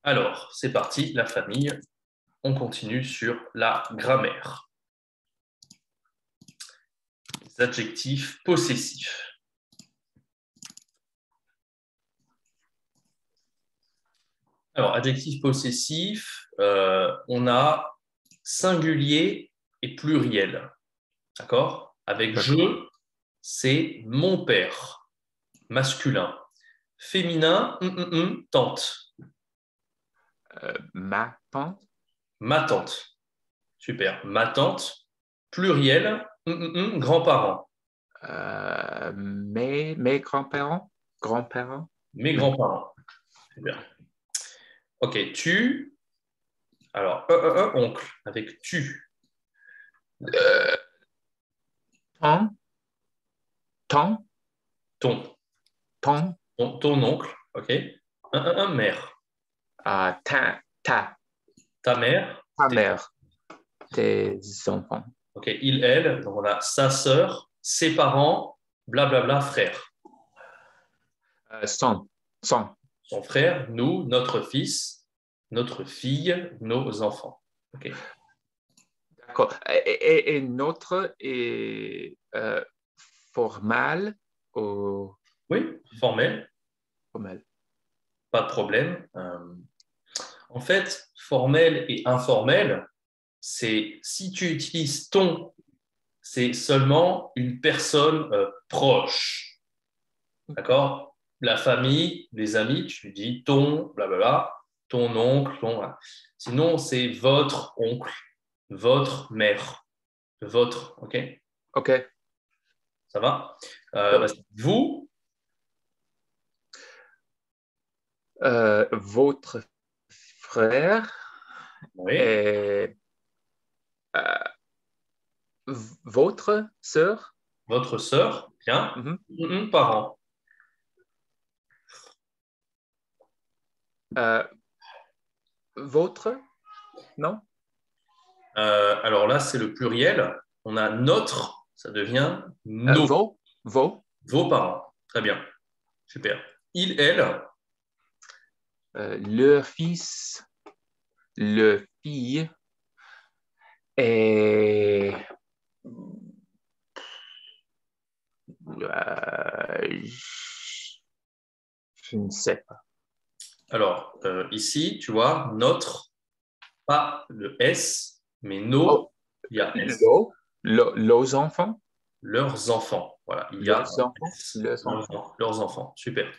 Alors, c'est parti, la famille. On continue sur la grammaire. Les adjectifs possessifs. Alors, adjectifs possessifs, on a singulier et pluriel. D'accord? Avec je, c'est mon père, masculin. Féminin, tante. Ma tante, Ma tante. Super. Ma tante. Pluriel, grands-parents. mes grands-parents, grands-parents, Mes grands-parents. Super. Ok, tu. Alors, oncle, avec tu. euh, ton, ton, Ton. ton, Ton oncle, ok. Mère. ta Ta mère. mère, tes enfants, Ok, il, elle. Donc, on a sa sœur, ses parents, blablabla, frère. son, Son frère, nous, notre fils, notre fille, nos enfants. Ok. d'accord. Et notre est formal ou Oui, formel, formel? pas de problème. En fait, formel et informel, c'est si tu utilises ton, c'est seulement une personne proche. D'accord? La famille, les amis, tu dis ton, blablabla, ton oncle, ton. Voilà. Sinon, c'est votre oncle, votre mère, votre. OK? OK. Ça va? D'accord. Vous, Votre frère oui, et euh, votre sœur, votre sœur, bien, mhm. parent. Euh, votre, non? Alors là, c'est le pluriel. On a notre, ça devient nos, vos parents. Très bien, super. Il, elle, leur fils, leur fille et je ne sais pas. alors ici, tu vois, notre, pas le S, mais nos, Oh, il y a S. leurs enfants, Leurs enfants. Voilà, il y a leurs enfants, S. leurs enfants. Leurs enfants. Super.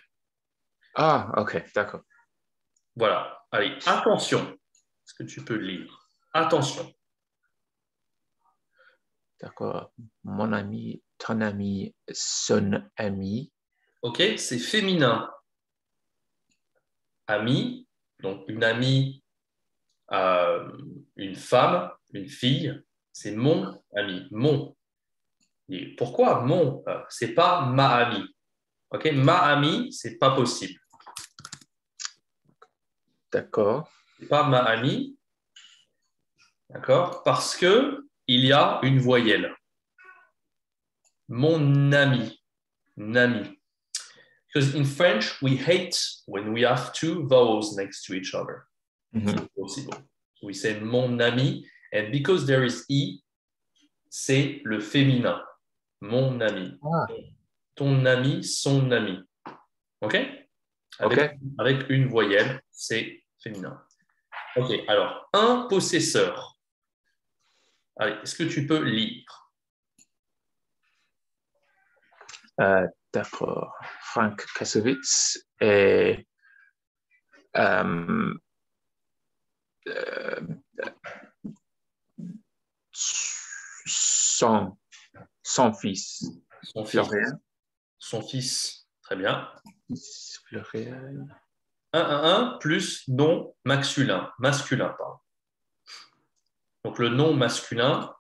Ah, ok, d'accord. Voilà. Allez, attention. Est-ce que tu peux lire? Attention. D'accord. Mon ami, ton ami, son ami. OK, c'est féminin. Ami, donc une amie, une femme, une fille, c'est mon ami. Mon. Et pourquoi mon? C'est pas ma amie. OK, ma amie, c'est pas possible. D'accord. C'est pas ma amie, d'accord? Parce que il y a une voyelle. Mon ami, nami. Because in French, we hate when we have two vowels next to each other. It's Mhm. impossible. We say mon ami, and because there is i, c'est le féminin. Mon ami. Ah, Ton ami, son ami. OK? ok. Avec une voyelle, c'est féminin. OK, alors, un possesseur. Allez, est-ce que tu peux lire? D'accord. Frank Kassovitz et euh, euh, son, son fils, Son fils. Florian. Son fils. Très bien. Florian. Un plus nom masculin. Masculin, pardon. Donc, le nom masculin,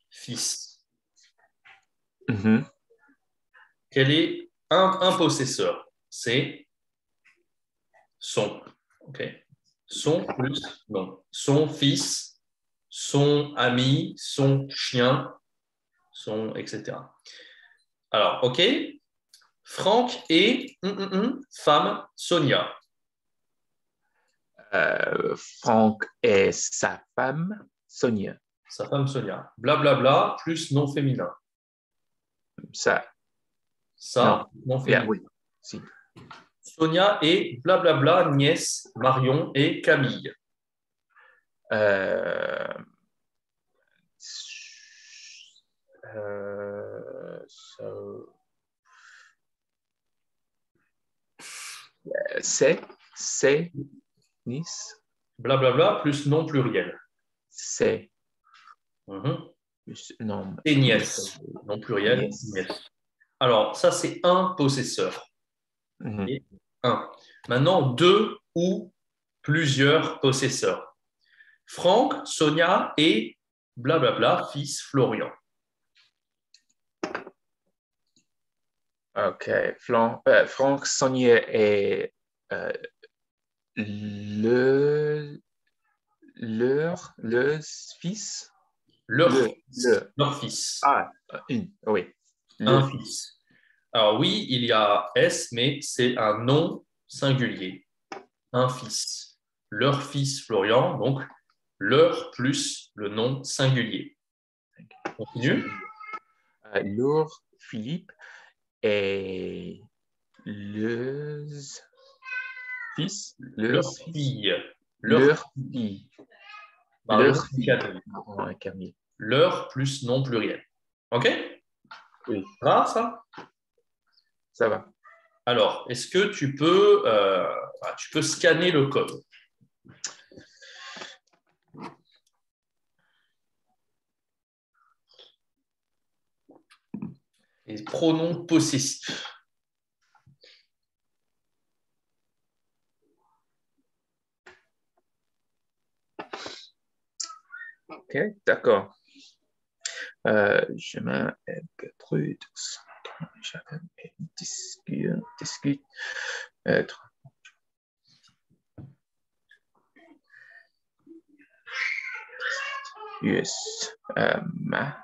fils. Mhm. Quel est un possesseur? C'est son. OK? Son plus nom. Son fils, son ami, son chien, son, etc. Alors, OK? Franck et femme Sonia. Franck et sa femme, Sonia. Sa femme Sonia. Blablabla plus nom féminin. Ça, Ça, non. nom Yeah, féminin. oui. Si. Sonia et blablabla nièce Marion et Camille. Euh, so, c'est Nice. Blablabla plus nom pluriel. C'est Mhm. non. Et nièce. Nom pluriel, Nièce. nièce. Alors, ça, c'est un possesseur. Mhm. Et un. Maintenant, deux ou plusieurs possesseurs. Franck, Sonia et blablabla, fils Florian. OK. Franck, Sonia et le le fils. Leur Le, fils. le. Leur fils. Ah, oui. Le Un fils. fils. Alors oui, il y a S, mais c'est un nom singulier. Un fils. Leur fils Florian, donc leur plus le nom singulier. On continue. Leur Philippe et le fils. Leur fille. Leur fille. Marion Leur et fille. Camille. Camille. Leur plus nom pluriel. OK? Oui, Ça va, ça? ça va. Alors, est-ce que tu peux scanner le code? Les pronoms possessifs. OK, d'accord. Je m'appelle Gertrude. J'avais une discute. US. Ma.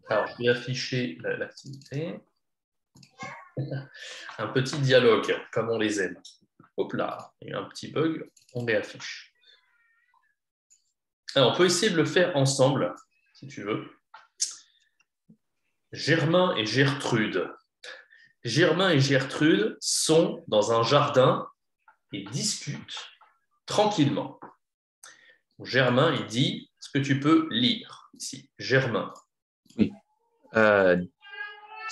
Alors, je vais afficher l'activité. Un petit dialogue, comme on les aime. Hop là, il y a un petit bug, on réaffiche. Alors, on peut essayer de le faire ensemble, si tu veux. Germain et Gertrude. Germain et Gertrude sont dans un jardin et discutent tranquillement. Germain, il dit, est-ce que tu peux lire ici? Germain. Oui.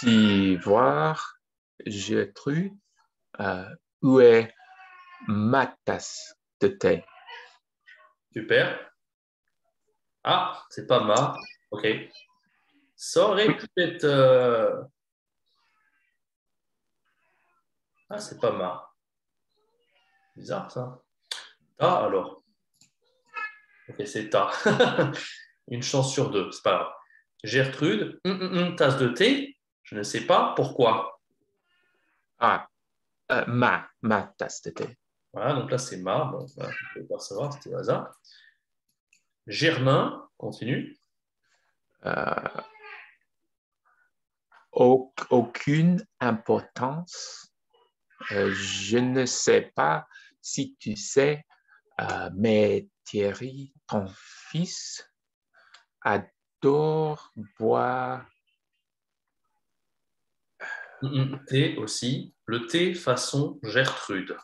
D'ivoire, Gertrude. Où est ma tasse de thé? Super. Ah, c'est pas mal. OK. Ça aurait pu être... Ah, c'est pas mal. Bizarre, ça. Ah, alors. OK, c'est ta. Une chance sur deux, c'est pas grave. Gertrude, tasse de thé. Je ne sais pas pourquoi. Ah, ma tasse de thé. Voilà, donc là, c'est ma. Bon, voilà, je ne peux pas savoir, c'était au hasard. Germain, continue. Aucune importance. Je ne sais pas si tu sais, mais Thierry, ton fils, adore boire. Thé aussi. Le thé façon Gertrude.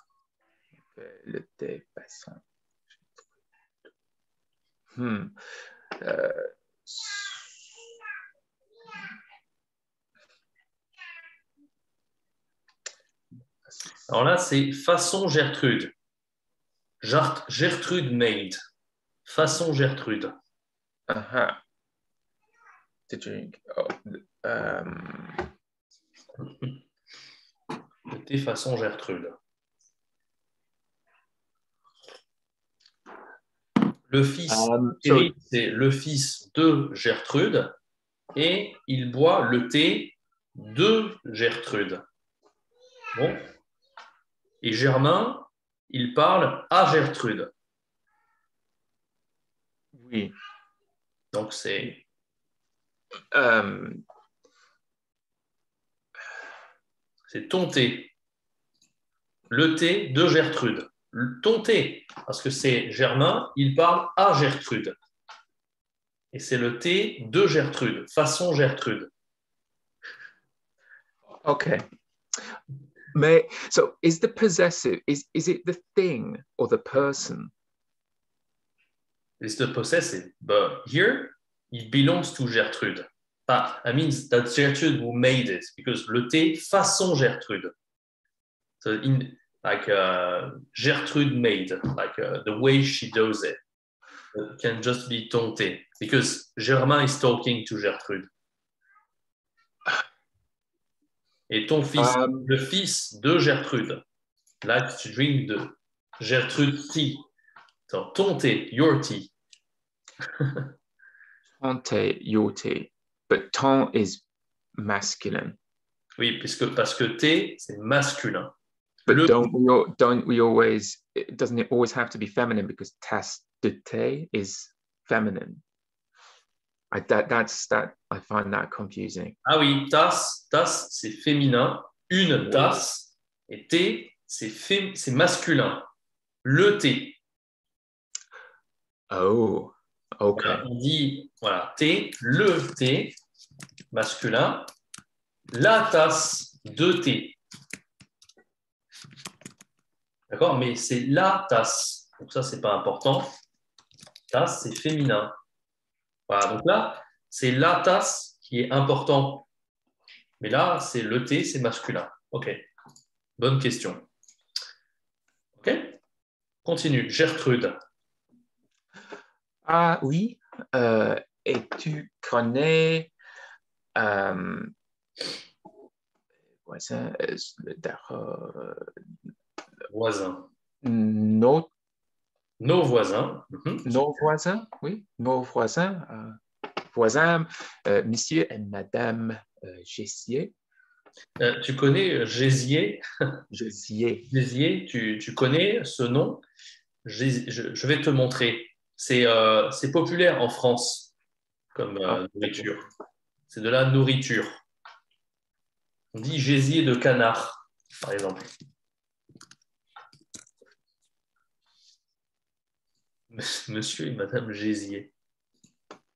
Le thé façon. Euh, Alors là, c'est façon Gertrude. Gertrude made. Façon Gertrude. uh-huh. To drink. Oh, Le thé façon Gertrude. Le fils, Thierry, c'est le fils de Gertrude et il boit le thé de Gertrude. Bon. Et Germain, il parle à Gertrude. Oui. Donc c'est C'est ton thé. Le thé de Gertrude. Ton thé, parce que c'est Germain, il parle à Gertrude. Et c'est le thé de Gertrude, façon Gertrude. Okay. Mais, so is the possessive, is it the thing or the person? It's the possessive. But here, it belongs to Gertrude. That means that Gertrude who made it, because le thé façon Gertrude. So Gertrude made, the way she does it. It can just be ton thé, because Germain is talking to Gertrude. Et ton fils, le fils de Gertrude, likes to drink the Gertrude tea. So, ton thé, your tea. Ton thé, your tea. But ton is masculine. Oui, parce que thé, c'est masculin. But don't we always, doesn't it always have to be feminine because tasse de thé is feminine? I find that confusing. Ah oui, tasse, c'est féminin. Une tasse. Et thé, c'est masculin. Le thé. Oh, okay. Voilà, on dit, voilà, thé, le thé, masculin. La tasse de thé. D'accord? Mais c'est la tasse. Donc ça, c'est pas important. Tasse, c'est féminin. Voilà, donc là, c'est la tasse qui est important. Mais là, c'est le thé, c'est masculin. OK. Bonne question. OK? Continue. Gertrude. Ah oui. Et tu connais voisin, Voisin. nos Nos voisins. Nos voisins, oui, nos voisins, voisins, monsieur et madame Gessier. Tu connais Gésier? Gésier. Gésier, tu connais ce nom? Je vais te montrer. C'est populaire en France comme nourriture. C'est de la nourriture. On dit gésier de canard, par exemple. Monsieur et madame Gésier.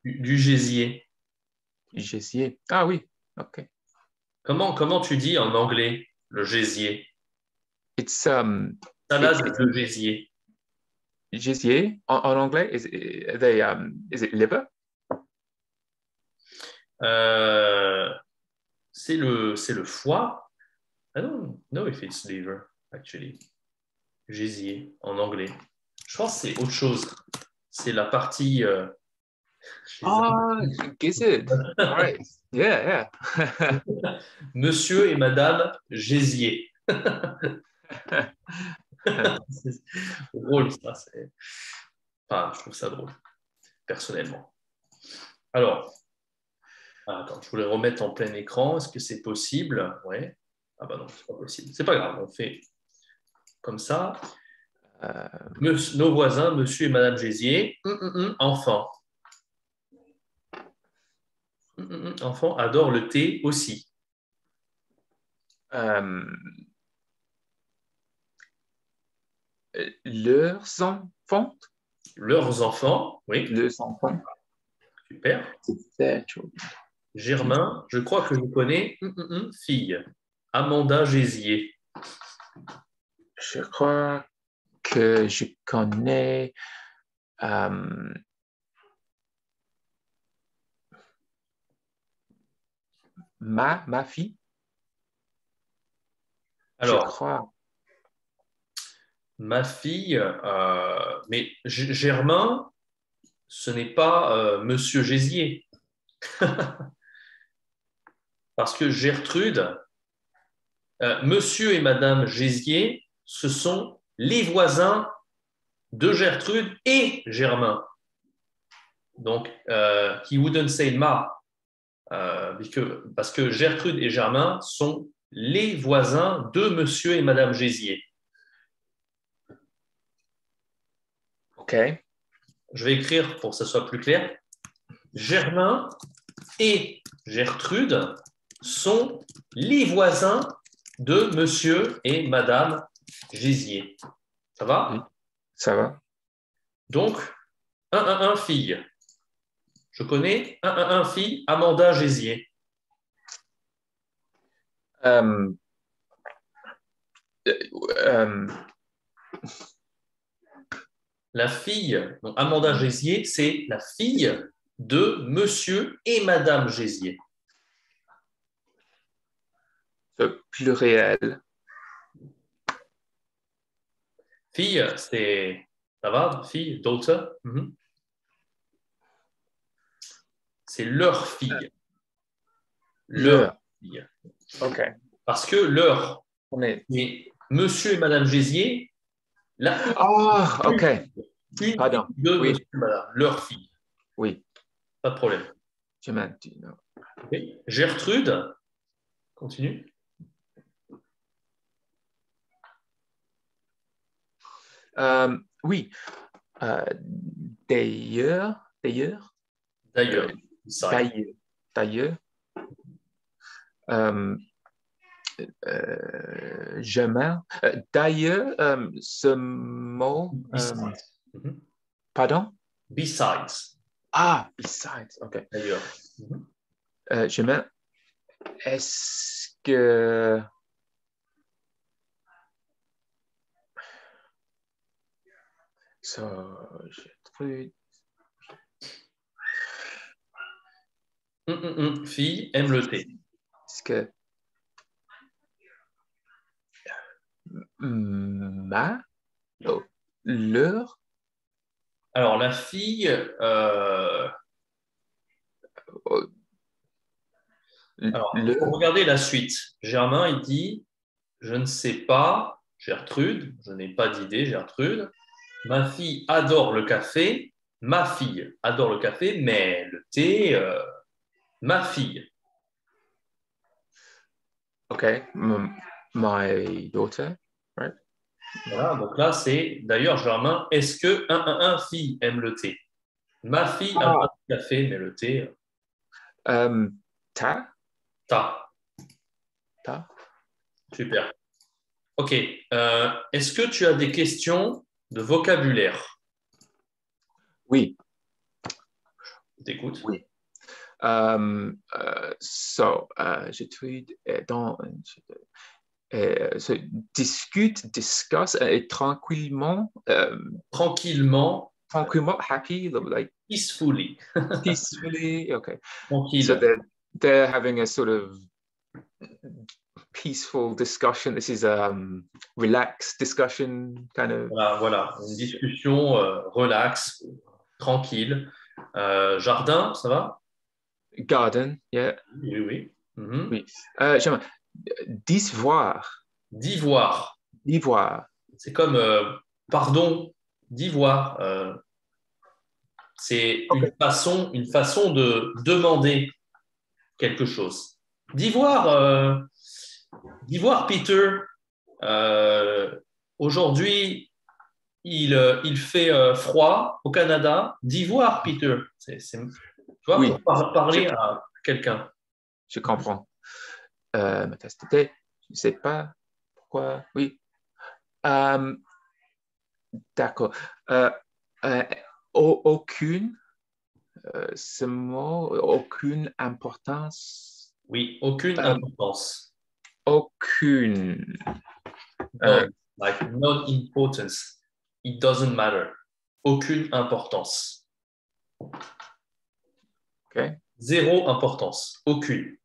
Du gésier. Gésier. Ah oui, ok. Comment tu dis en anglais le gésier? It's Salade de gésier. Gésier en anglais, is it liver? C'est le foie. I don't know if it's liver, actually. Gésier, en anglais. Je pense que c'est autre chose. C'est la partie... Ah, gizzard. Right. Yeah, yeah. Monsieur et madame Gésier. C'est drôle, ça. Enfin, je trouve ça drôle, personnellement. Alors, attends, je voulais remettre en plein écran. Est-ce que c'est possible? Ouais. Ah bah non, c'est pas possible. C'est pas grave, on fait comme ça. Nos voisins, monsieur et madame Gésier, enfant. Enfant adore le thé aussi. Leurs enfants? Leurs enfants, oui. Leurs enfants. Super. C'est Germain, je crois que je connais fille. Amanda Gésier. Je crois que je connais ma fille. Alors, je crois. Ma fille, mais Germain, ce n'est pas Monsieur Gésier. Parce que Gertrude, Monsieur et Madame Gésier, ce sont les voisins de Gertrude et Germain. Donc, he wouldn't say ma, parce que Gertrude et Germain sont les voisins de Monsieur et Madame Gésier. OK. Je vais écrire pour que ça soit plus clair. Germain et Gertrude sont les voisins de monsieur et madame Gésier. Ça va? Oui. Ça va. Donc, 111 fille. Je connais 111 fille, Amanda Gésier. Um, um, La fille, donc Amanda Gésier, c'est la fille de monsieur et madame Gésier. le pluriel. Fille, c'est... Ça va? Fille, daughter. C'est leur fille. Leur fille. OK. Parce que leur, On est... c'est monsieur et madame Gésier, la Ah, OK. une Pardon. fille de Oui. monsieur et madame, leur fille. Oui. Pas de problème. Je m'en dis, non. Okay. Gertrude, continue. Oui. D'ailleurs, D'ailleurs. d'ailleurs, jamais. D'ailleurs, ce mot. Besides. Pardon? Besides. Ah, besides. OK. D'ailleurs. Jamais. Est-ce que. Gertrude. Fille aime le thé. Est-ce que. Leur. Alors, la fille, alors, il faut regarder la suite. Germain, il dit, je ne sais pas, Gertrude, je n'ai pas d'idée, Gertrude. Ma fille adore le café. Ma fille adore le café, mais le thé, ma fille. OK. My daughter, right? Voilà, donc là, c'est d'ailleurs, Germain, est-ce que un fille aime le thé? Ma fille adore le café, mais le thé, Ta. ta. Super. OK. Est-ce que tu as des questions de vocabulaire? Oui. Je t'écoute. Oui. Gertrude dans discute, discuss tranquillement. Tranquillement. Tranquillement, happy, like Peacefully. peacefully. Okay. Tranquille. So they're having a sort of peaceful discussion. This is relaxed discussion kind of. Voilà. Une discussion relax, tranquille. Jardin, ça va? Garden, yeah. Oui. Oui. D'ivoire. D'ivoire. D'ivoire. C'est comme pardon, d'ivoire. C'est Okay. une façon de demander quelque chose. D'ivoire, Peter. Aujourd'hui, il fait froid au Canada. D'ivoire, Peter. Tu vois, Oui. pour parler à quelqu'un. Je comprends. Ma tasse de thé, je ne sais pas pourquoi. Oui. D'accord. Aucune, ce mot, aucune importance. Oui, aucune importance. Aucune. No, like non-importance. It doesn't matter. Aucune importance. Okay. Zéro importance. Aucune.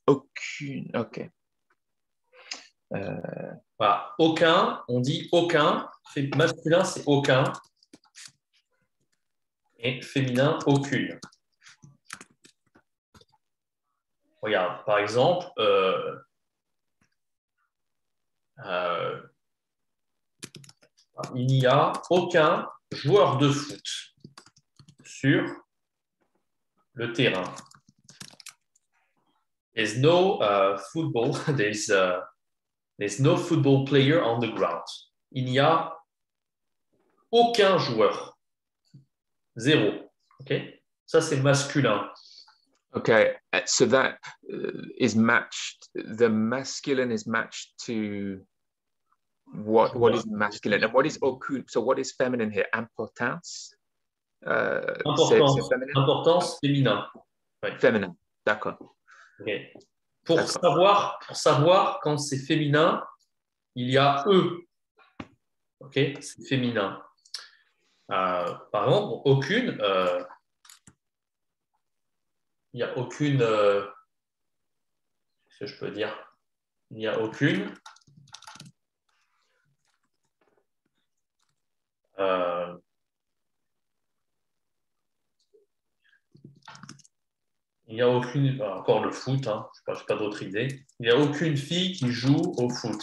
Aucune, ok. Voilà. Aucun, on dit aucun. Masculin, c'est aucun. Et féminin, aucune. Regarde, par exemple, il n'y a aucun joueur de foot sur le terrain. There's no football. There's no football player on the ground. Il n'y a aucun joueur. Zéro. Okay? Ça, c'est masculin. Okay, so that is matched. The masculine is matched to what is masculine and what is aucune. So what is feminine here? Importance. C'est féminin. Importance féminin. Ouais. Féminin, d'accord. Okay. Pour savoir quand c'est féminin, il y a E. Ok, c'est féminin. Par exemple, aucune. Il n'y a aucune. Qu'est-ce que je peux dire? Il n'y a aucune. Il n'y a aucune, encore le foot, hein, je n'ai pas d'autre idée. Il n'y a aucune fille qui joue au foot.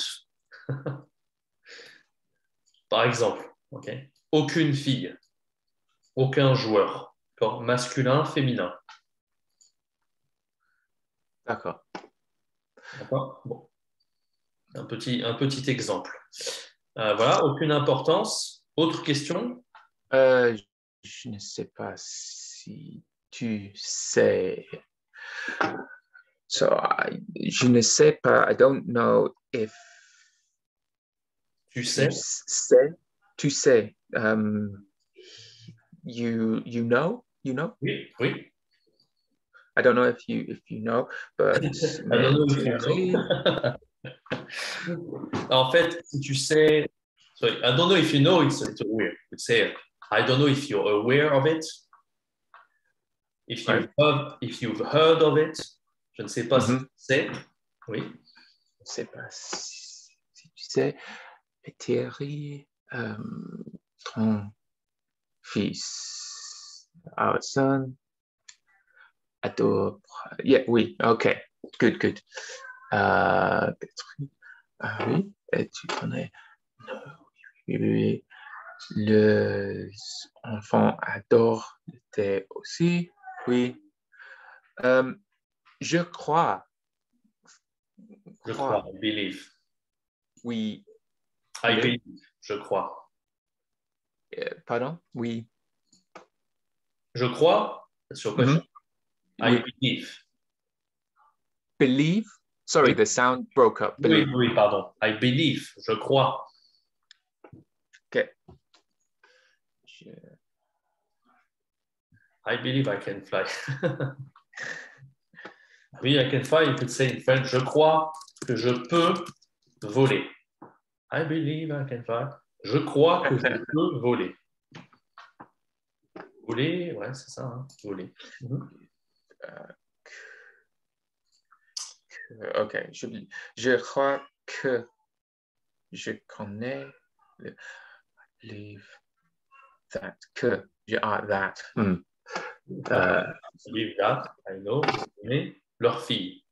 Par exemple, okay. Aucune fille, aucun joueur, masculin, féminin. D'accord. D'accord. Bon. Un petit exemple. Voilà, aucune importance. Autre question? Je ne sais pas si tu sais. So je ne sais pas. I don't know if. Tu sais. Tu sais. You know. You know. Oui, oui. I don't know if you know, but I don't know if you know. En fait, si tu sais, sorry, I don't know if you know, it's a little weird. You say, I don't know if you're aware of it. If you've heard of it, je ne sais pas si tu sais. Oui. Je ne sais pas si tu sais. Thierry, ton fils, our son, adore. Yeah, oui, okay, good. Oui, et tu connais. Oui. Les enfants adorent le thé aussi. Oui. Je crois. I believe. Oui. I believe, je crois. Pardon? Oui. Je crois? That's your question? I believe. Believe? Sorry, the sound broke up. Believe. Oui, pardon. I believe, je crois. Okay. I believe I can fly. Oui, I can fly, you could say in French, je crois que je peux voler. I believe I can fly. Je crois que je peux voler. Voler, ouais, c'est ça, hein, voler. Ok, je crois que je connais le believe that que that. Believe that, I know, mais leur fille.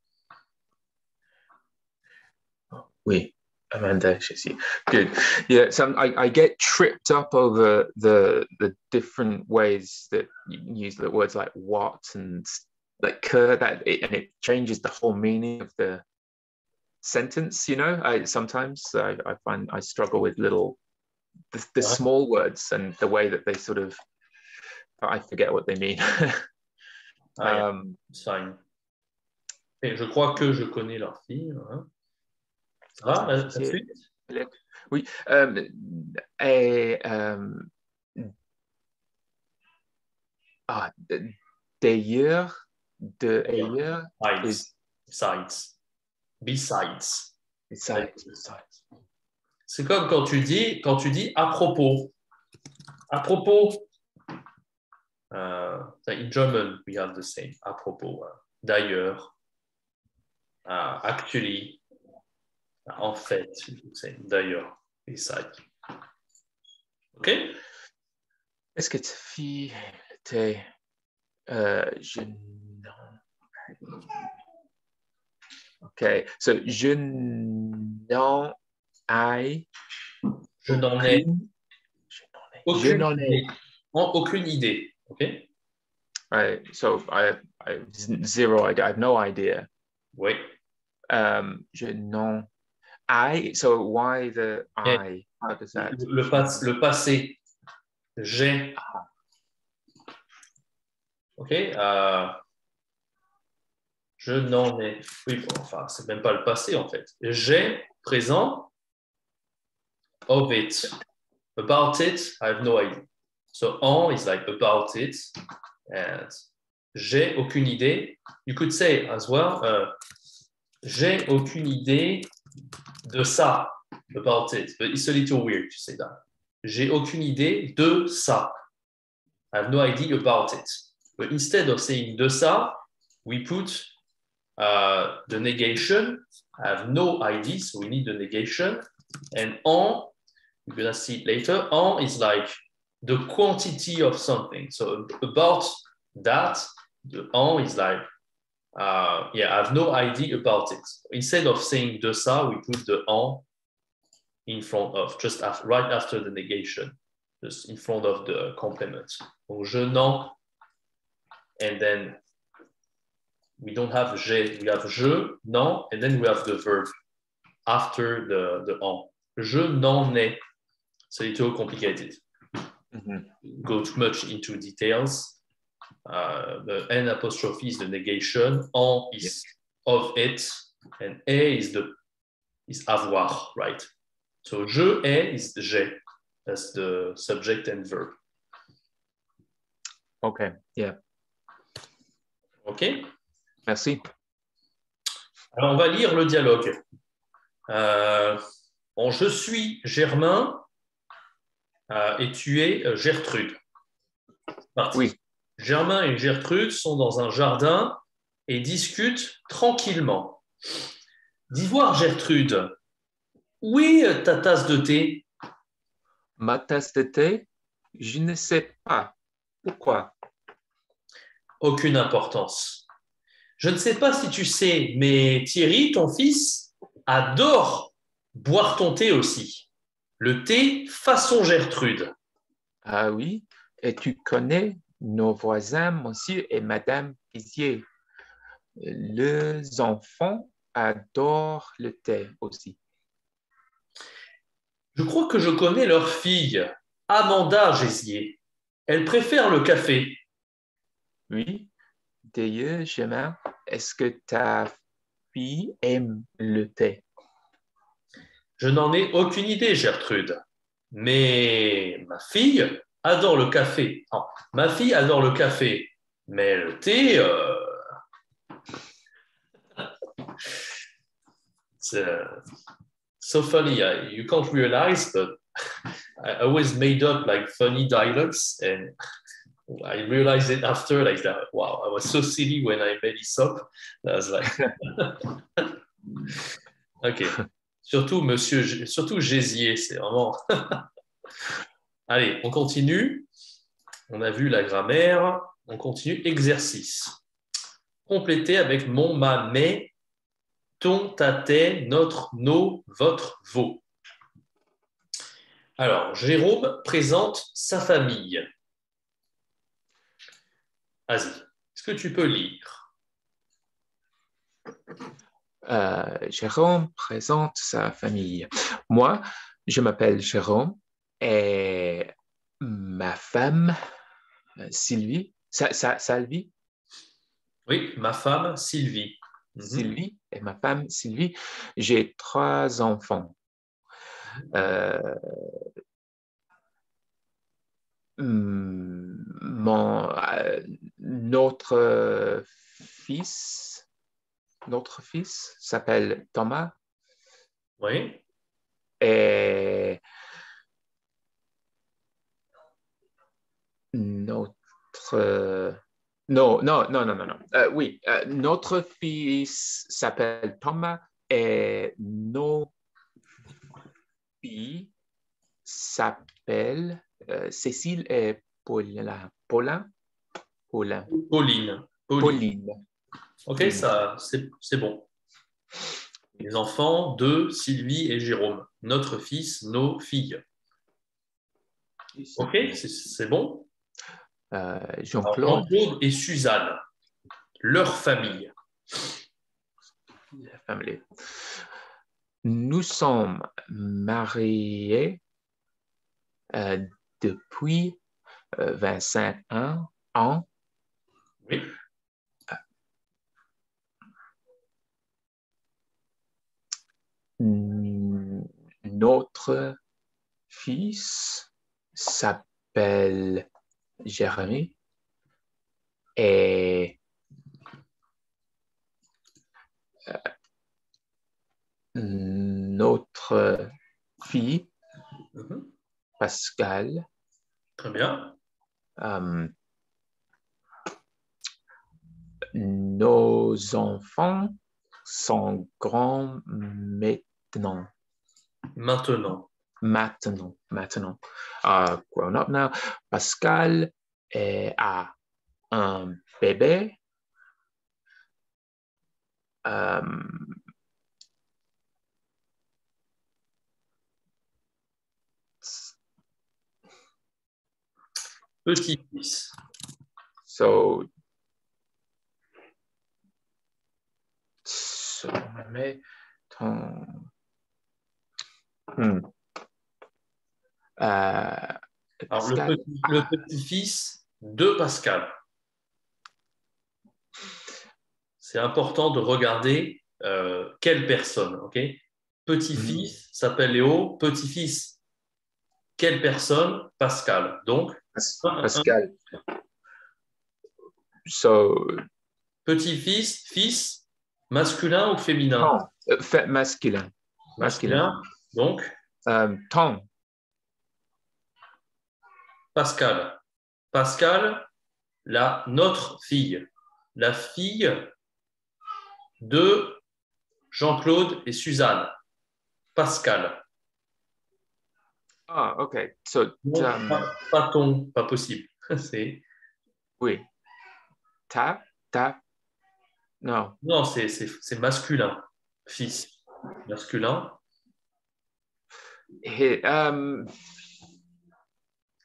Oui, Amanda, je sais. Good. Yeah, so I get tripped up over the different ways that you can use the words like what and like que, and it changes the whole meaning of the sentence, you know. Sometimes I find I struggle with the small words and the way that they sort of, I forget what they mean. Fine. Et je crois que je connais leur fille. Hein. Ça va, la suite? Oui. D'ailleurs, Besides. C'est comme quand tu dis à propos. À propos. In German, we have the same. À propos. D'ailleurs. Actually. En fait, d'ailleurs. Beside. OK? Est-ce que ta fille était OK. So, je n'en ai aucune idée. OK? Right. So I zero idea. I have no idea. Oui. Je n'en ai. So why the I? How does that? Le passé. J'ai. OK? Je n'en ai. Oui, bon, enfin, c'est même pas le passé en fait. J'ai, présent, of it. About it, I have no idea. So en is like about it. And j'ai aucune idée. You could say as well, j'ai aucune idée de ça. About it. But it's a little weird to say that. J'ai aucune idée de ça. I have no idea about it. But instead of saying de ça, we put the negation. I have no idea, so we need the negation. And en, we're going to see it later, en is like the quantity of something. So about that, the en is like, yeah, I have no idea about it. Instead of saying de ça, we put the en in front of, just after, right after the negation, just in front of the complement. Donc, je n'en, and then we don't have j'ai, we have je, n'en, and then we have the verb after the en. Je n'en ai. It's a little complicated. Go too much into details. The n apostrophe is the negation, en is of it, and a is avoir, right? So je ai is j'ai. That's the subject and verb. Okay, yeah. OK? Merci. Alors, on va lire le dialogue. Bon, je suis Germain et tu es Gertrude. Parti. Oui. Germain et Gertrude sont dans un jardin et discutent tranquillement. Dis voir Gertrude, où est ta tasse de thé? Ma tasse de thé, je ne sais pas. Pourquoi? Aucune importance. Je ne sais pas si tu sais, mais Thierry, ton fils, adore boire ton thé aussi. Le thé façon Gertrude. Ah oui, et tu connais nos voisins, monsieur et madame Pizier. Les enfants adorent le thé aussi. Je crois que je connais leur fille, Amanda Gésier. Elle préfère le café. Oui, d'ailleurs, Germain, est-ce que ta fille aime le thé? Je n'en ai aucune idée, Gertrude. Mais ma fille adore le café. Non, ma fille adore le café. Mais le thé, c'est so funny. You can't realize, but I always made up like funny dialogues, and I realized it after, like that. Wow, I was so silly when I made this up. I was like, ok. Surtout Gésier, c'est vraiment. Allez, on continue. On a vu la grammaire. On continue. Exercice. Compléter avec mon, ma, mes, ton, ta, tes, notre, nos, votre, vos. Alors, Jérôme présente sa famille. Vas-y, est-ce que tu peux lire? Jérôme présente sa famille. Moi, je m'appelle Jérôme et ma femme, Sylvie, Salvi, Oui, ma femme, Sylvie. Sylvie et ma femme, Sylvie, j'ai 3 enfants. Notre fils s'appelle Thomas. Oui. Et notre... non. Oui, notre fils s'appelle Thomas et nos filles s'appellent Cécile et Pauline. Ok, ça, c'est bon. Les enfants de Sylvie et Jérôme. Notre fils, nos filles. Ok, c'est bon. Jean-Claude. Jean-Claude et Suzanne. Leur famille. La famille. Nous sommes mariés depuis 25 ans. Oui. Notre fils s'appelle Jérémie et notre fille Mhm. Pascal. Très bien. Nos enfants sont grands maintenant. Maintenant. Maintenant. Grown up now. Pascal a un bébé. Petit-fils. So, mais ton, Alors, Pascal le petit-fils de Pascal. C'est important de regarder quelle personne, ok? Petit-fils s'appelle Léo, petit-fils, quelle personne? Pascal. Donc, Pascal. So, petit-fils, fils, masculin ou féminin? Fait masculin. Masculin. Donc, Tom. Pascal. Pascal, notre fille. La fille de Jean-Claude et Suzanne. Pascal. Ah, ok. So, Pas ton, pas possible. C'est... oui. Non. Non, c'est masculin. Fils. Masculin.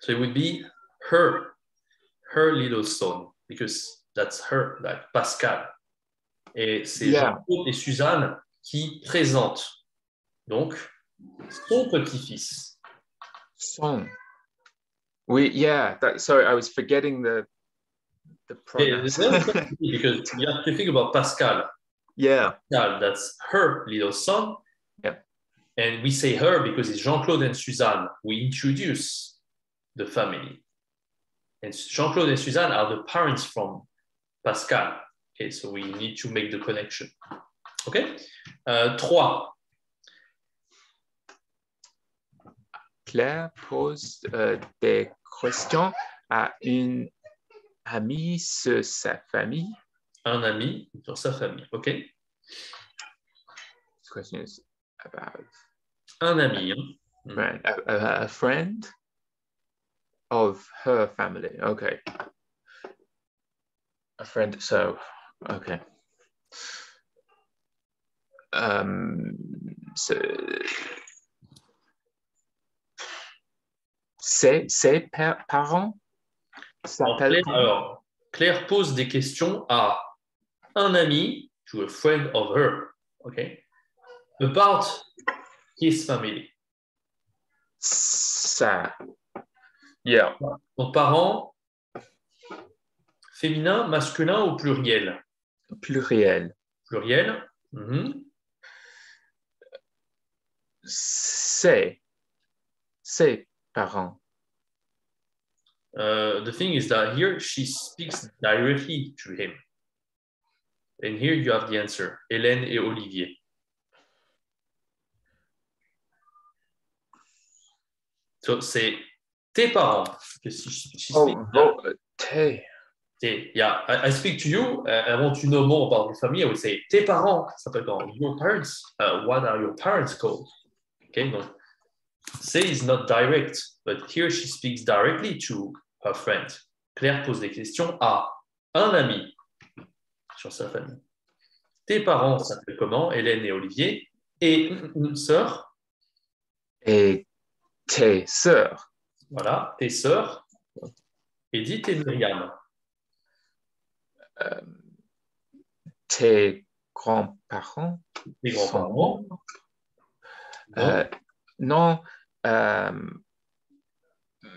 So it would be her little son, because that's her, like Pascal. Et c'est Jean-Claude et Suzanne qui présentent. Donc, son petit-fils. Son. Oui, yeah. Sorry, I was forgetting the pronouns. Because you have to think about Pascal. Yeah. Pascal, that's her little son. Yeah. And we say her because it's Jean-Claude and Suzanne. We introduce the family. And Jean-Claude and Suzanne are the parents from Pascal. Okay, so we need to make the connection. Okay? 3. Claire pose des questions à une amie sur sa famille. Un ami sur sa famille. OK? This question is about un ami. Friend, a friend of her family. Okay. A friend. So, okay. So, ses parents s'appellent alors, Claire pose des questions à un ami, to a friend of her, okay, about his family. Ça. Yeah. Donc, parents, féminin, masculin ou pluriel? Pluriel. Pluriel. Ses parents. The thing is that here she speaks directly to him. And here you have the answer, Hélène et Olivier. So c'est tes parents. Tes. Yeah, I speak to you. I want to know more about your family. I would say tes parents. Ça s'appelle comment? Your parents. What are your parents called? Okay, donc say is not direct, but here she speaks directly to her friend. Claire pose des questions à un ami sur sa famille. Tes parents s'appellent comment? Hélène et Olivier. Et une sœur. Et tes sœurs. Voilà, tes sœurs. Edith et Myriam. Tes grands-parents. Tes grands-parents. Non,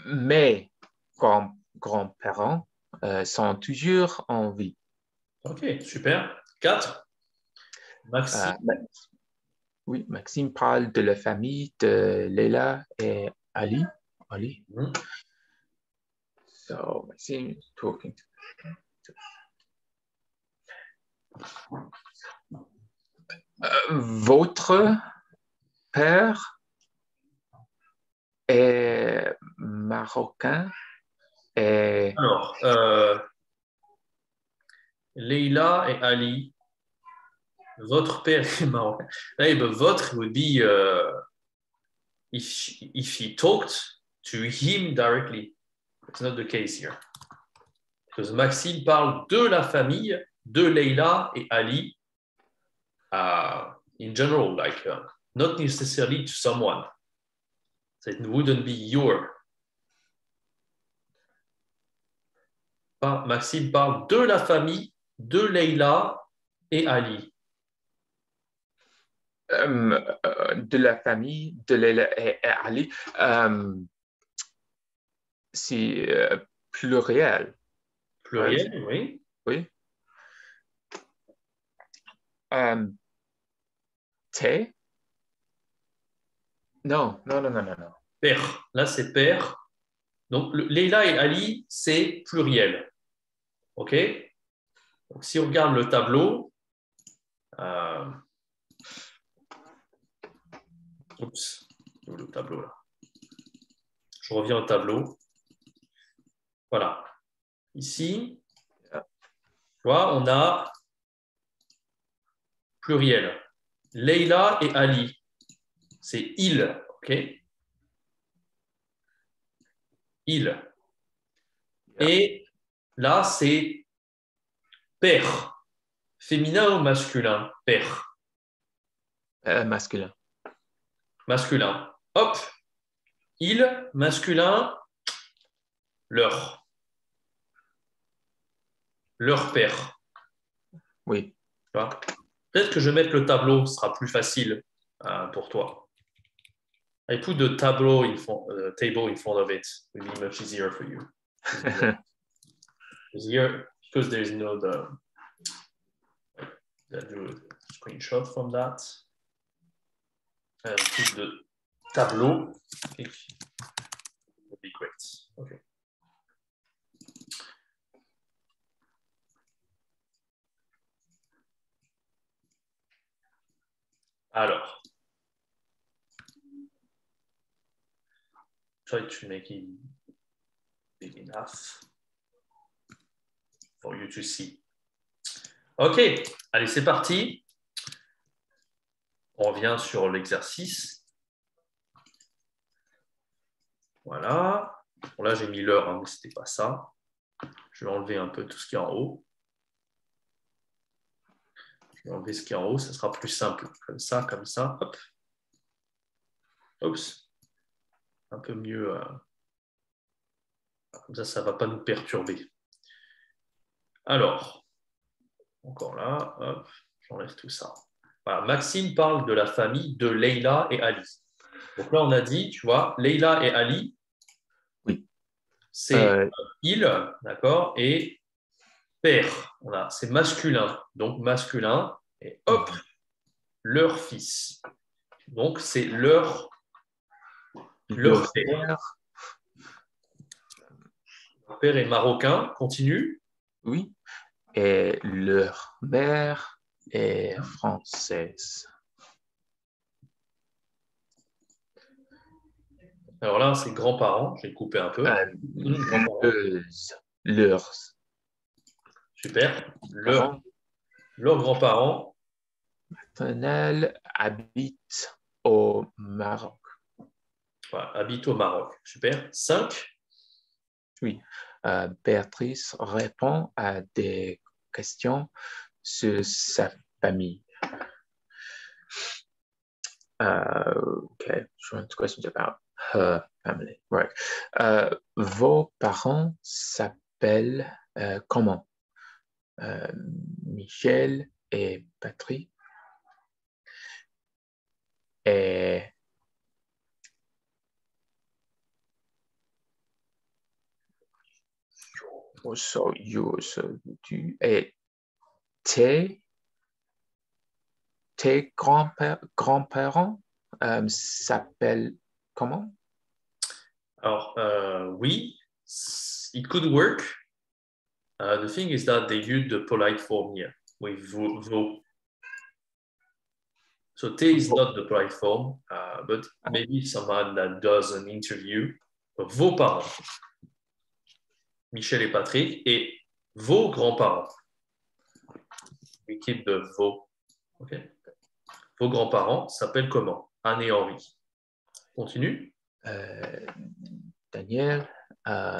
mes grands-parents sont toujours en vie. Ok, super. 4. Maxime Oui, Maxime parle de la famille de Leila et Ali. Ali. So Maxime is talking to votre père est marocain et Alors, Leila et Ali, votre père est marocain. Hey, but votre would be if he talked to him directly. It's not the case here. Because Maxime parle de la famille de Leila et Ali in general, like not necessarily to someone. So it wouldn't be your. Maxime parle de la famille de Leila et Ali. de la famille de Leila et Ali. C'est pluriel. Pluriel, Right? oui. Oui. T? Non, non, non, non, non, non. Père. Là, c'est père. Donc, Leila et Ali, c'est pluriel. OK? Donc, si on regarde le tableau, oups, le tableau là. Je reviens au tableau. Voilà. Ici, tu vois, on a pluriel. Leila et Ali, c'est il. OK? Il. Et là, c'est père. Féminin ou masculin? Père. Masculin. Masculin. Hop. Il, masculin, leur. Leur père. Oui. Peut-être que je vais mettre le tableau, ce sera plus facile pour toi. I put the table in front of it. It will be much easier for you. Easier because there is no the screenshot from that. And put the tableau. It would be great. Okay. Alors, try to make it big enough for you to see. Ok, allez, c'est parti. On revient sur l'exercice. Voilà. Bon, là, j'ai mis l'heure, hein, mais ce n'était pas ça. Je vais enlever un peu tout ce qui est en haut. Je vais enlever ce qui est en haut, ça sera plus simple. Comme ça, hop. Oups. Un peu mieux. Comme ça ne va pas nous perturber. Alors, encore là, hop, j'enlève tout ça. Voilà, Maxime parle de la famille de Leila et Ali. Donc là, on a dit, tu vois, Leila et Ali, oui. C'est il, d'accord, et père, voilà, c'est masculin. Donc masculin, et hop, leur fils. Donc c'est leur père. Leur père est marocain, continue. Oui. Et leur mère est française. Alors là, c'est grands-parents, j'ai coupé un peu. Leurs. Super. Leurs grands-parents maternels habitent au Maroc. Voilà, habitent au Maroc. Super. 5. Oui. Béatrice répond à des questions sur sa famille. Okay, she wants questions about her family. Right. Vos parents s'appellent comment? Michel et Patrick. Et tu et tes grands-parents s'appellent comment? Alors, oui, it could work. The thing is that they use the polite form here with vos. So T is not the polite form, but maybe someone that does an interview. Vos parents, Michel et Patrick, et vos grands-parents. We keep the vos. Okay. Vos grands-parents s'appellent comment? Anne et Henri. Continue. Daniel,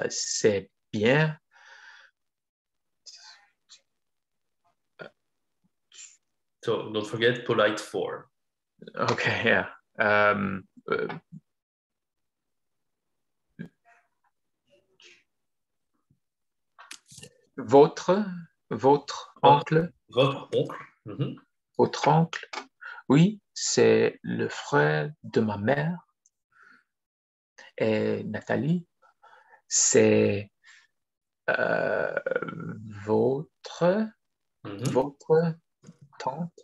c'est bien. So don't forget polite form. Okay, yeah. Votre oncle? Votre oncle. Mm-hmm. Votre oncle? Oui, c'est le frère de ma mère. Et Nathalie, c'est votre tante?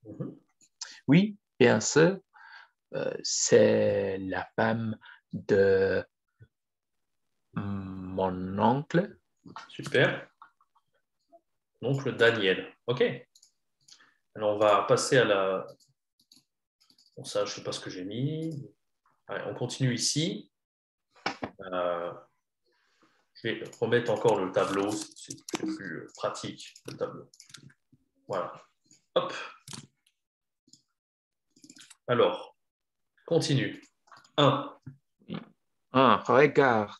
Mm-hmm. Oui, bien sûr. C'est la femme de mon oncle. Super. Oncle Daniel. OK. Alors, on va passer à la... Bon, ça, je ne sais pas ce que j'ai mis. Allez, on continue ici. Je vais remettre encore le tableau. C'est plus pratique, le tableau. Voilà. Hop. Alors, continue. 1. Regarde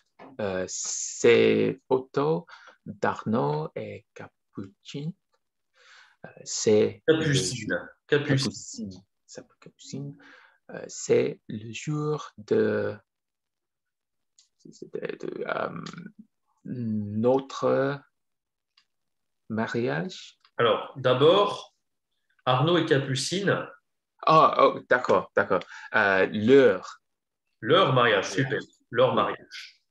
ces photos d'Arnaud et Capucine. C'est Capucine. Capucine. C'est le jour de notre mariage. Alors, d'abord, Arnaud et Capucine. Oh, d'accord. Leur mariage, super. Leur mariage.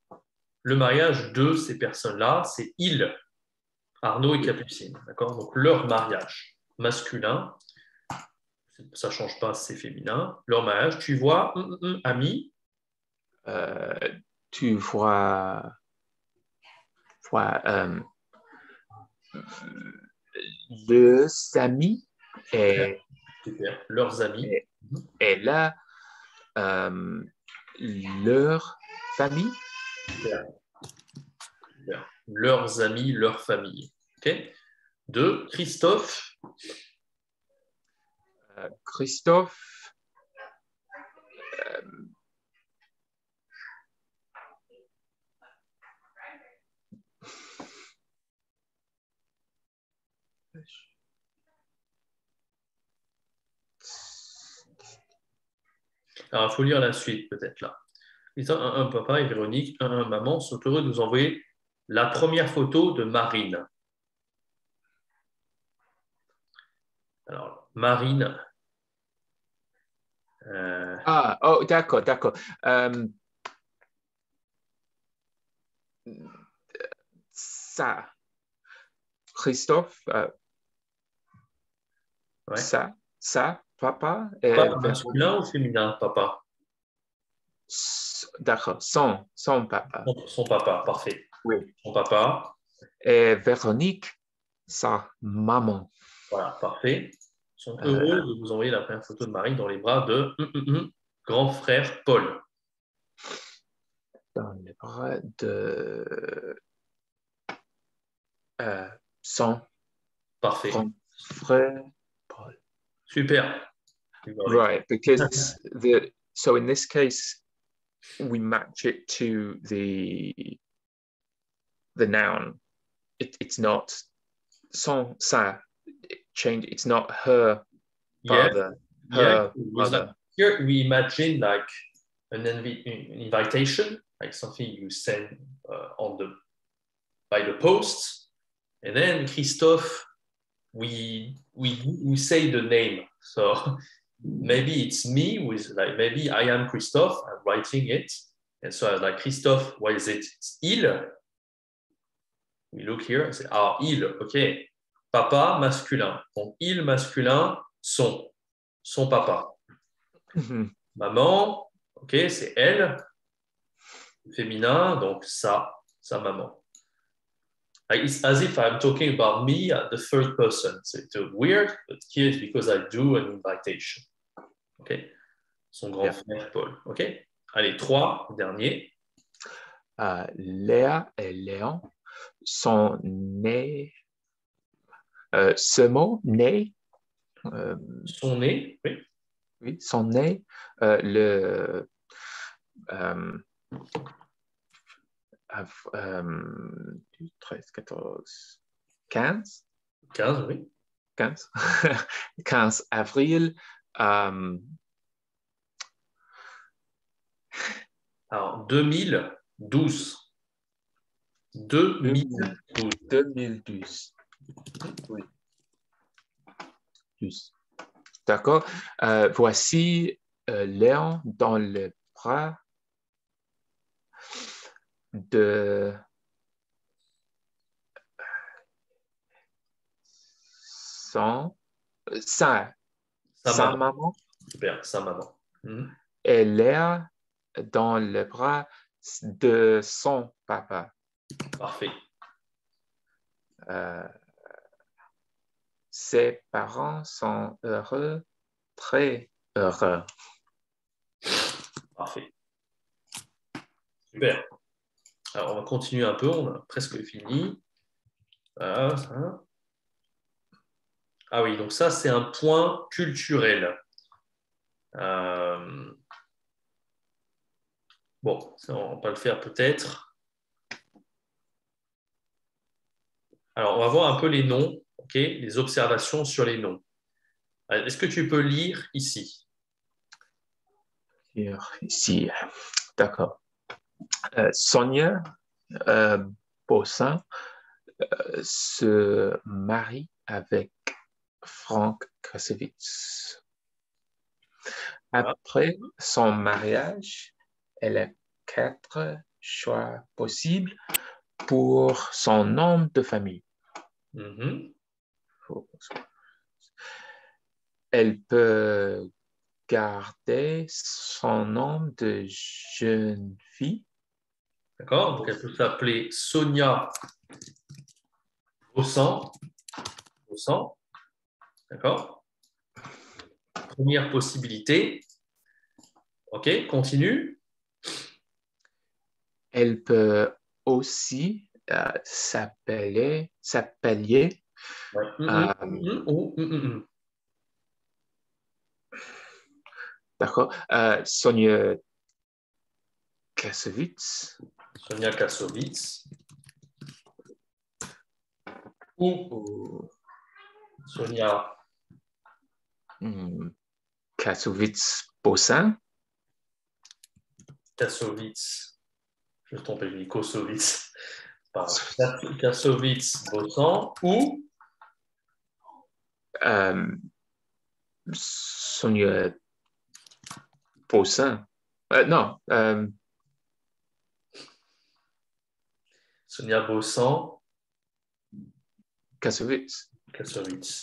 Le mariage de ces personnes-là, c'est ils, Arnaud et Capucine. D'accord? Donc, leur mariage masculin, ça ne change pas, c'est féminin. Leur mariage, tu vois, ami. Tu vois leurs amis et super. Leurs amis. Et là, leur famille. Super. Leurs amis, leur famille. Okay. 2. Christophe. Christophe. Alors, il faut lire la suite, peut-être là. Un papa et Véronique, un maman sont heureux de nous envoyer la première photo de Marine. Alors, Marine. D'accord. Ça. Christophe. Ouais. Ça, papa. Papa masculin ou féminin, papa? D'accord, son papa. Son papa, parfait. Oui. Son papa. Et Véronique, sa maman. Voilà, parfait. Ils sont heureux de vous envoyer la première photo de Marine dans les bras de grand frère Paul. Dans les bras de son parfait. Grand frère Paul. Super. Right, because so in this case, we match it to the noun. It's not sa change. It's not her father. Her mother. Like, here we imagine like an invitation, like something you send by the post, and then Christophe, we say the name. So maybe it's me with like maybe I am Christophe. I'm writing it, and so I was like Christophe. What is it? It's il. We look here and say il. Okay. Papa masculin. Donc il masculin, son papa. Mhm. Maman, ok, c'est elle, féminin, donc sa maman. It's as if I'm talking about me at the third person. C'est weird, but here it's because I do an invitation. Ok, son grand frère Paul. Ok, allez, 3, dernier. Léa et Léon sont nés, ce mot, né, Son nez, oui. oui, sont nés le 13, 14, 15, 15, oui. 15, 15 avril. Alors, 2012. 2012. 2012. Oui. 12. D'accord. Voici Léon dans le bras de sa Sa maman. maman Super, sa maman. et Léa dans le bras de son papa. Parfait. Ses parents sont heureux, très heureux. Parfait. Super. Alors, on va continuer un peu, on a presque fini. Voilà, ça. Ah oui, donc ça, c'est un point culturel. Bon, ça, on va pas le faire peut-être. Alors, on va voir un peu les noms, ok, les observations sur les noms. Est-ce que tu peux lire ici? Ici, d'accord. Sonia Bossin se marie avec Frank Krasowitz. Après son mariage, elle a 4 choix possibles pour son nom de famille. Elle peut garder son nom de jeune fille. D'accord, donc elle peut s'appeler Sonia Bossan. D'accord. Première possibilité. Ok, continue. Elle peut aussi s'appeler. Ouais. D'accord. Sonia Kassovitz. Sonia Kassovitz. Ou Sonia Kassovitz-Bossin. Kassovitz. Je me trompe, j'ai dit Kosovitz. Kassovitz-Bossan. Ou Sonia Bossin. Non. Sonia Bossan. Kassovitz.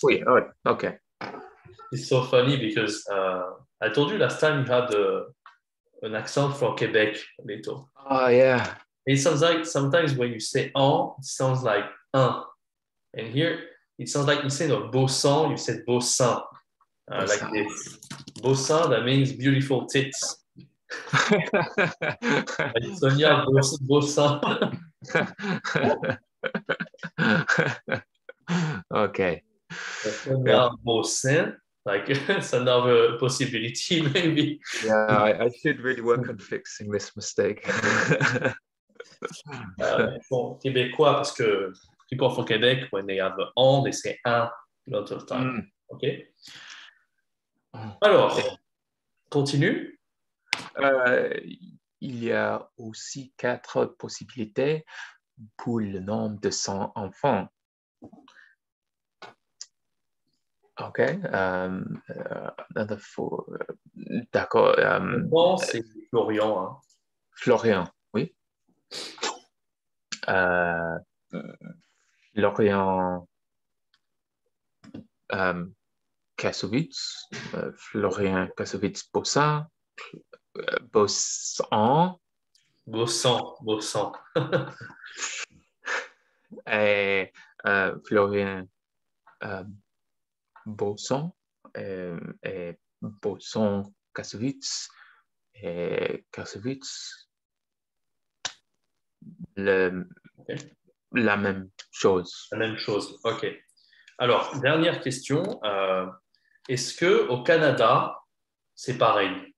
Oui, oh, okay. It's so funny because I told you last time you had an accent from Quebec a little. Oh, yeah. It sounds like sometimes when you say "en," it sounds like "un," and here it sounds like instead of "Bossan," you said "Bossin," like this. Bossin, that means beautiful tits. Like Sonia Bossin. Okay. Sonia Bossin, like it's another possibility, maybe. Yeah, I should really work on fixing this mistake. Bon, québécois, parce que people from Quebec, when they have "on," they say "un" a lot of time. OK? Alors, continue. Il y a aussi 4 possibilités pour le nom de son enfant. OK. Another four. D'accord. Bon, c'est Florian. Hein. Florian, oui. Florian Kassovitz, Florian Kassovitz-Bossan, Bossan. Bossan. Et Florian Bossan et Bossan Kassovitz et Kassovitz, Okay. la même chose. La même chose, ok. Alors, dernière question. Est-ce qu'au Canada, c'est pareil?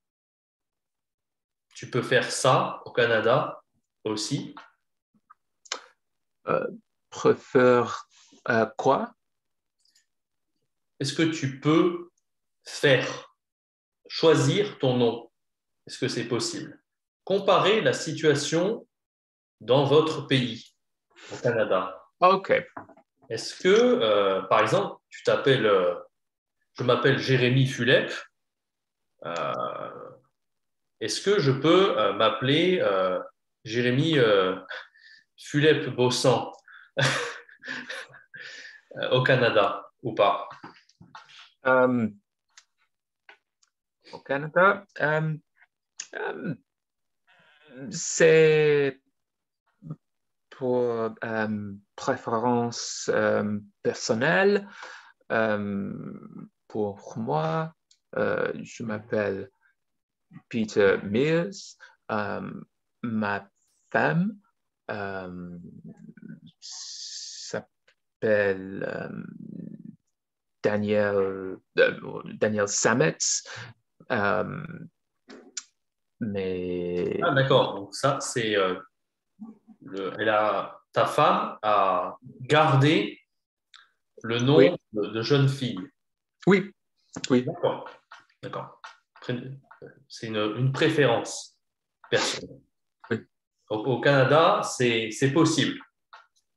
Tu peux faire ça au Canada aussi? Préfère quoi? Est-ce que tu peux choisir ton nom? Est-ce que c'est possible? Comparer la situation dans votre pays, au Canada. OK. Est-ce que, par exemple, je m'appelle Jérémy Fulep, est-ce que je peux m'appeler Jérémy Fulep Bossan au Canada ou pas? Au Canada, c'est pour préférence personnelle. Pour moi, je m'appelle Peter Mears. Ma femme s'appelle Daniel Sametz. Mais Ah, d'accord. Donc ça, c'est ta femme a gardé le oui, nom de jeune fille. oui, oui, D'accord. D'accord. C'est une préférence personnelle. oui. Au Canada, c'est possible.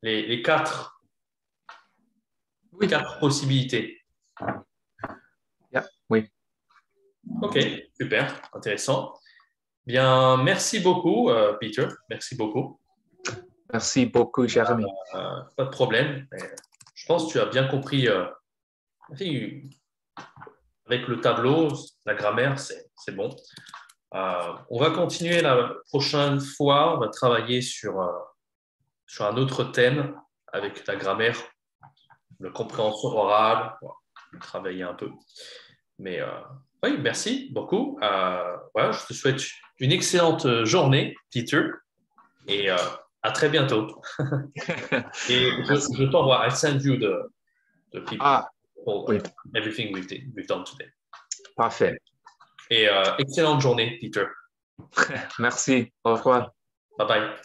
Les Oui, quatre possibilités. yeah, oui. Ok, super, intéressant. Bien, merci beaucoup, Peter. Merci beaucoup. Merci beaucoup, Jérémy. Pas de problème. Je pense que tu as bien compris. Avec le tableau, la grammaire, c'est bon. On va continuer la prochaine fois. On va travailler sur un autre thème avec la grammaire, la compréhension orale. On va travailler un peu. Mais oui, merci beaucoup. Voilà, je te souhaite une excellente journée, Peter, et à très bientôt. Et je t'envoie, I send you the people, Ah, oui, everything we've done today. parfait. Et excellente journée, Peter. Merci. Au revoir. Bye bye.